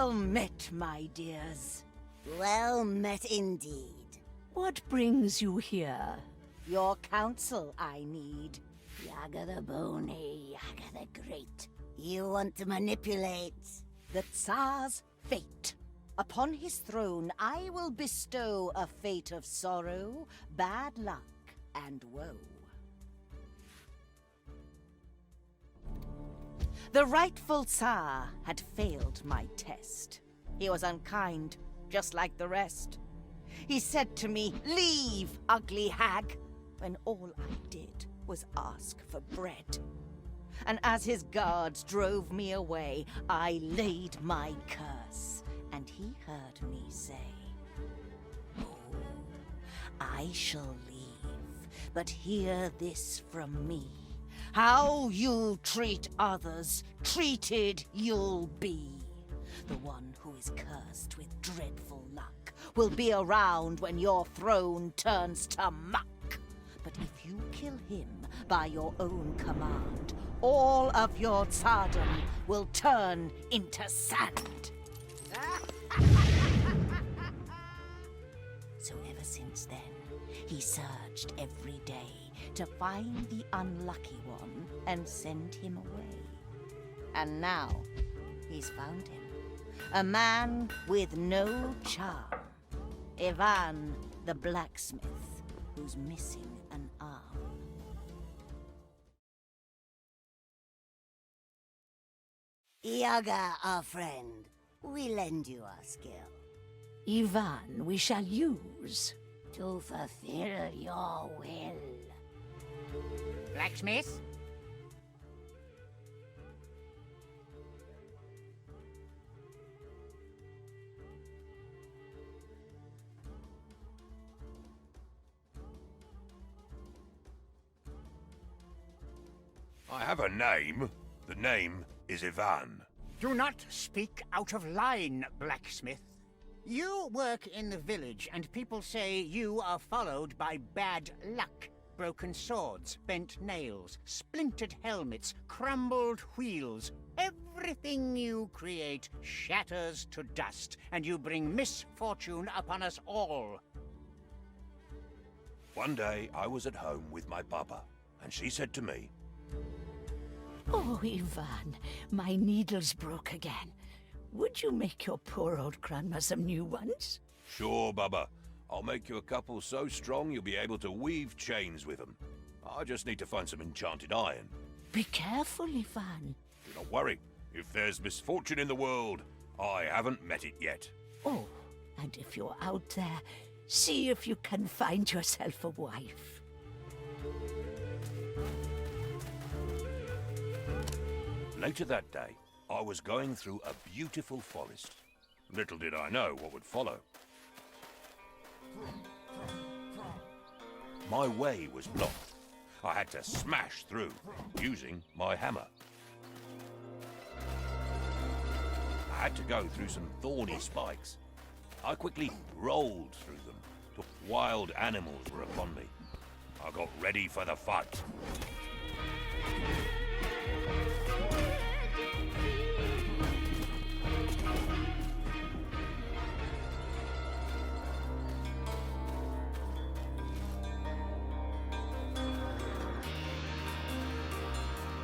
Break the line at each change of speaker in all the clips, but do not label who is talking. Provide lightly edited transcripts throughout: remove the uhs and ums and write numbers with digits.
Well met, my dears.
Well met indeed.
What brings you here? Your counsel I need.
Yaga the Bony, Yaga the Great. You want to manipulate
the Tsar's fate. Upon his throne, I will bestow a fate of sorrow, bad luck, and woe. The rightful Tsar had failed my test. He was unkind, just like the rest. He said to me, "Leave, ugly hag," when all I did was ask for bread. And as his guards drove me away, I laid my curse, and he heard me say, "Oh, I shall leave, but hear this from me. How you treat others, treated you'll be. The one who is cursed with dreadful luck will be around when your throne turns to muck. But if you kill him by your own command, all of your tsardom will turn into sand." So ever since then, he searched every day to find the unlucky one and send him away. And now, he's found him. A man with no charm. Ivan the blacksmith, who's missing an arm.
Yaga, our friend, we lend you our skill.
Ivan we shall use.
To fulfill your will.
Blacksmith?
I have a name. The name is Ivan.
Do not speak out of line, blacksmith. You work in the village, and people say you are followed by bad luck. Broken swords, bent nails, splintered helmets, crumbled wheels. Everything you create shatters to dust, and you bring misfortune upon us all.
One day I was at home with my papa, and she said to me,
"Oh, Ivan, my needle's broke again. Would you make your poor old grandma some new ones?"
"Sure, Baba. I'll make you a couple so strong you'll be able to weave chains with them. I just need to find some enchanted iron."
Be careful, Ivan.
Do not worry. If there's misfortune in the world, I haven't met it yet.
Oh, and if you're out there, see if you can find yourself a wife.
Later that day, I was going through a beautiful forest. Little did I know what would follow. My way was blocked. I had to smash through using my hammer. I had to go through some thorny spikes. I quickly rolled through them, till wild animals were upon me. I got ready for the fight.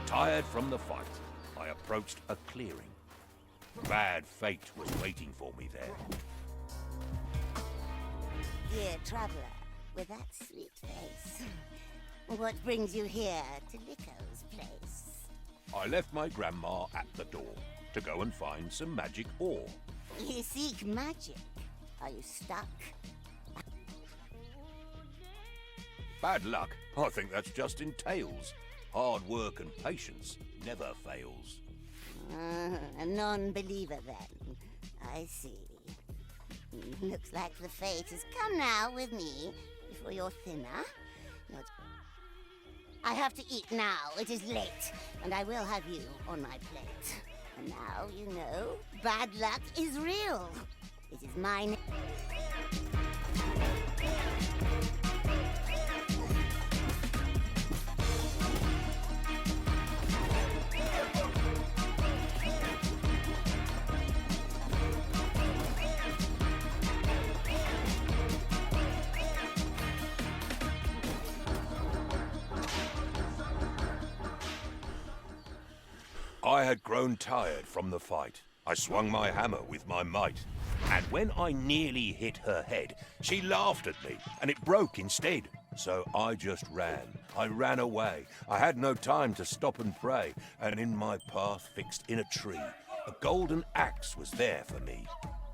Tired from the fight, I approached a clearing. Bad fate was waiting for me there.
Dear traveler, with that sweet face, what brings you here to Lico's place?
I left my grandma at the door to go and find some magic ore.
You seek magic. Are you stuck?
Bad luck? I think that's just in tales. Hard work and patience never fails.
A non-believer then. I see. Looks like the fate has come now with me before you're thinner. I have to eat now. It is late, and I will have you on my plate. And now you know bad luck is real. It is mine.
I had grown tired from the fight. I swung my hammer with my might. And when I nearly hit her head, she laughed at me, and it broke instead. So I just ran. I ran away. I had no time to stop and pray, and in my path fixed in a tree, a golden axe was there for me.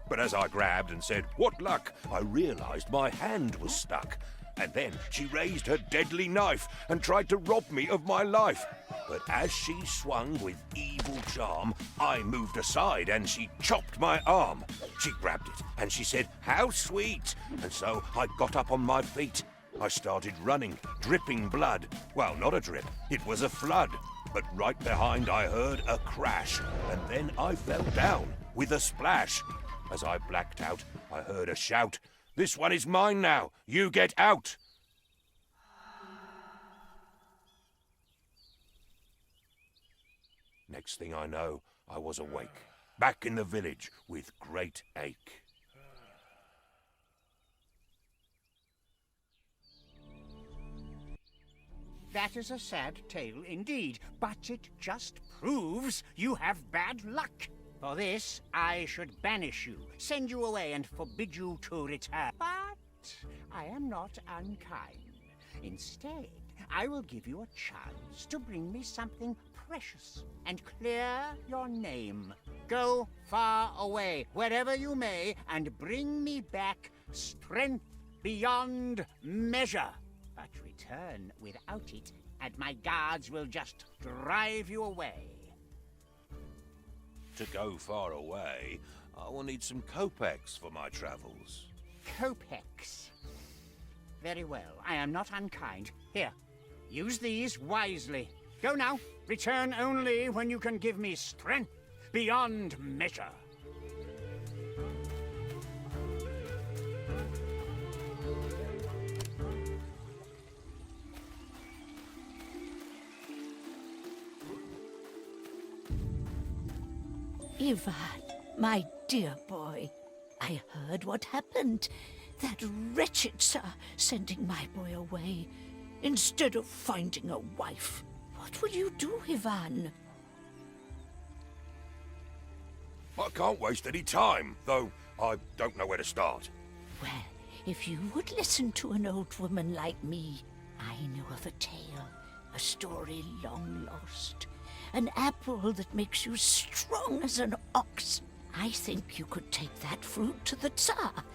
But as I grabbed and said, "What luck?" I realized my hand was stuck. And then she raised her deadly knife and tried to rob me of my life. But as she swung with evil charm, I moved aside and she chopped my arm. She grabbed it and she said, "How sweet!" And so I got up on my feet. I started running, dripping blood. Well, not a drip, it was a flood. But right behind I heard a crash, and then I fell down with a splash. As I blacked out, I heard a shout, "This one is mine now, you get out!" Next thing I know, I was awake, back in the village with great ache.
That is a sad tale indeed, but it just proves you have bad luck. For this, I should banish you, send you away, and forbid you to return. But I am not unkind. Instead, I will give you a chance to bring me something precious and clear your name. Go far away, wherever you may, and bring me back strength beyond measure. But return without it, and my guards will just drive you away.
To go far away, I will need some kopecks for my travels.
Kopecks. Very well, I am not unkind. Here, use these wisely. Go now. Return only when you can give me strength beyond measure.
Ivan, my dear boy, I heard what happened. That wretched tsar sending my boy away instead of finding a wife. What will you do, Ivan?
I can't waste any time, though I don't know where to start.
Well, if you would listen to an old woman like me, I know of a tale, a story long lost. An apple that makes you strong as an ox. I think you could take that fruit to the tsar.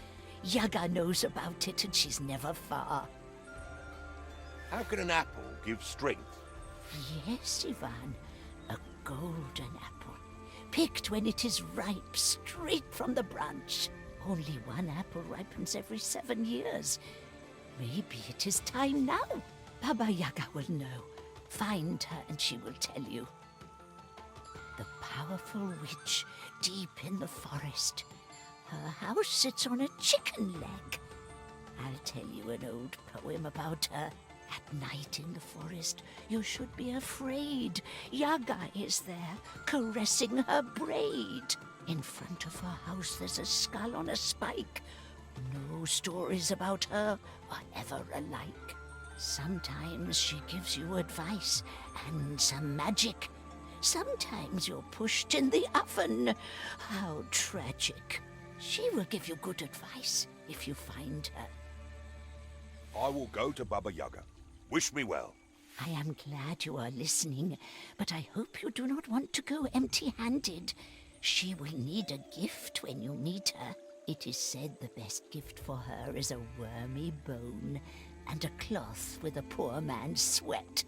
Yaga knows about it and she's never far.
How can an apple give strength?
Yes, Ivan, a golden apple, picked when it is ripe, straight from the branch. Only one apple ripens every 7 years. Maybe it is time now. Baba Yaga will know. Find her and she will tell you. The powerful witch deep in the forest. Her house sits on a chicken leg. I'll tell you an old poem about her. At night in the forest, you should be afraid. Yaga is there, caressing her braid. In front of her house there's a skull on a spike. No stories about her are ever alike. Sometimes she gives you advice and some magic. Sometimes you're pushed in the oven. How tragic. She will give you good advice if you find her.
I will go to Baba Yaga. Wish me well.
I am glad you are listening, but I hope you do not want to go empty-handed. She will need a gift when you meet her. It is said the best gift for her is a wormy bone and a cloth with a poor man's sweat.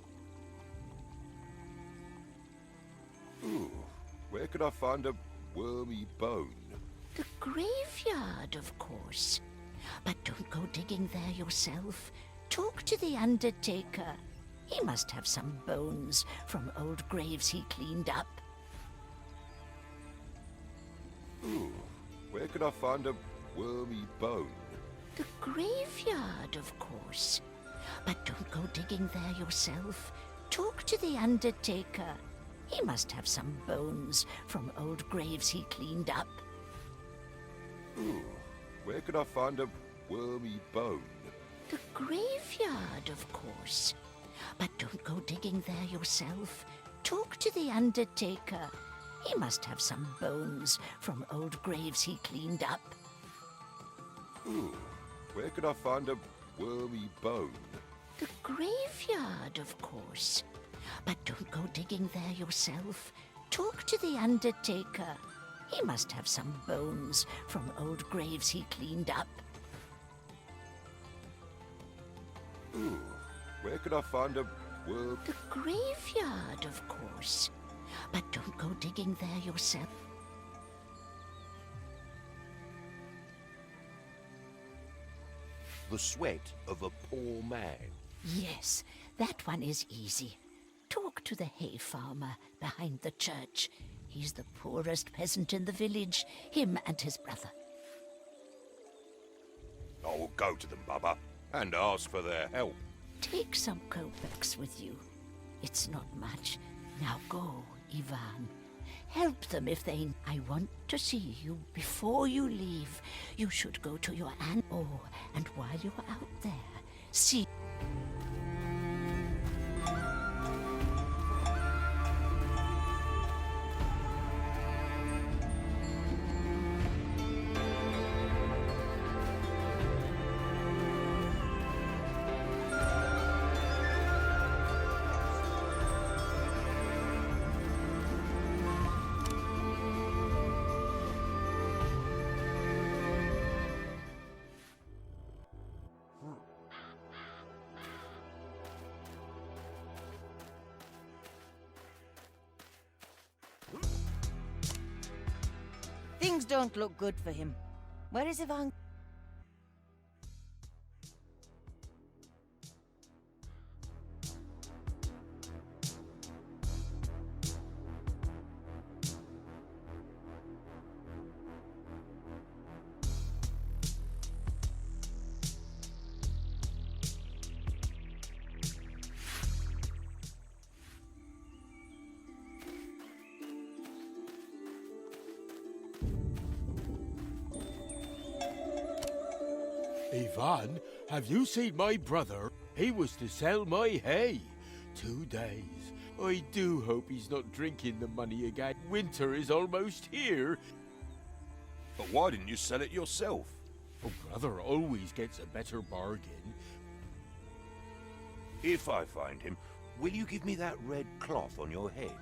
Ooh, where could I find a wormy bone?
The graveyard, of course. But don't go digging there yourself. Talk to the undertaker. He must have some bones from old graves he cleaned up.
Ooh, where could I find a wormy bone?
The graveyard, of course. But don't go digging there yourself. Talk to the undertaker. He must have some bones from old graves he cleaned up.
Ooh, where could I find a wormy bone?
The graveyard, of course. But don't go digging there yourself. Talk to the undertaker. He must have some bones from old graves he cleaned up.
Ooh, where could I find a wormy bone?
The graveyard, of course. But don't go digging there yourself. Talk to the undertaker. He must have some bones from old graves he cleaned up.
Ooh, where could I find a worm?
The graveyard, of course. But don't go digging there yourself.
The sweat of a poor man.
Yes, that one is easy. Talk to the hay farmer behind the church. He's the poorest peasant in the village, him and his brother.
I will go to them, Baba, and ask for their help.
Take some kopecks with you. It's not much. Now go, Ivan. Help them if they... I want to see you before you leave. You should go to your aunt. Oh, and while you're out there, see...
Things don't look good for him. Where is Ivan?
Ivan, have you seen my brother? He was to sell my hay. 2 days. I do hope he's not drinking the money again. Winter is almost here.
But why didn't you sell it yourself?
Oh, brother always gets a better bargain.
If I find him, will you give me that red cloth on your head?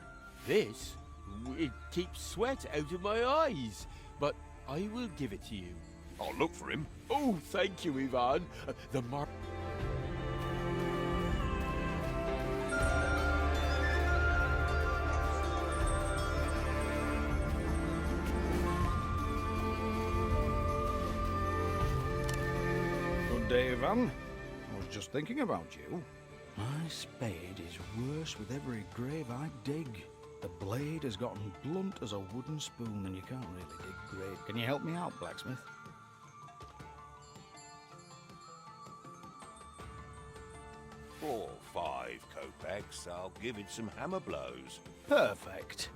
This? It keeps sweat out of my eyes. But I will give it to you.
I'll look for him.
Oh, thank you, Ivan. The mark...
Good day, Ivan. I was just thinking about you. My spade is worse with every grave I dig. The blade has gotten blunt as a wooden spoon and you can't really dig great. Can you help me out, blacksmith?
4 or 5 kopecks, I'll give it some hammer blows.
Perfect.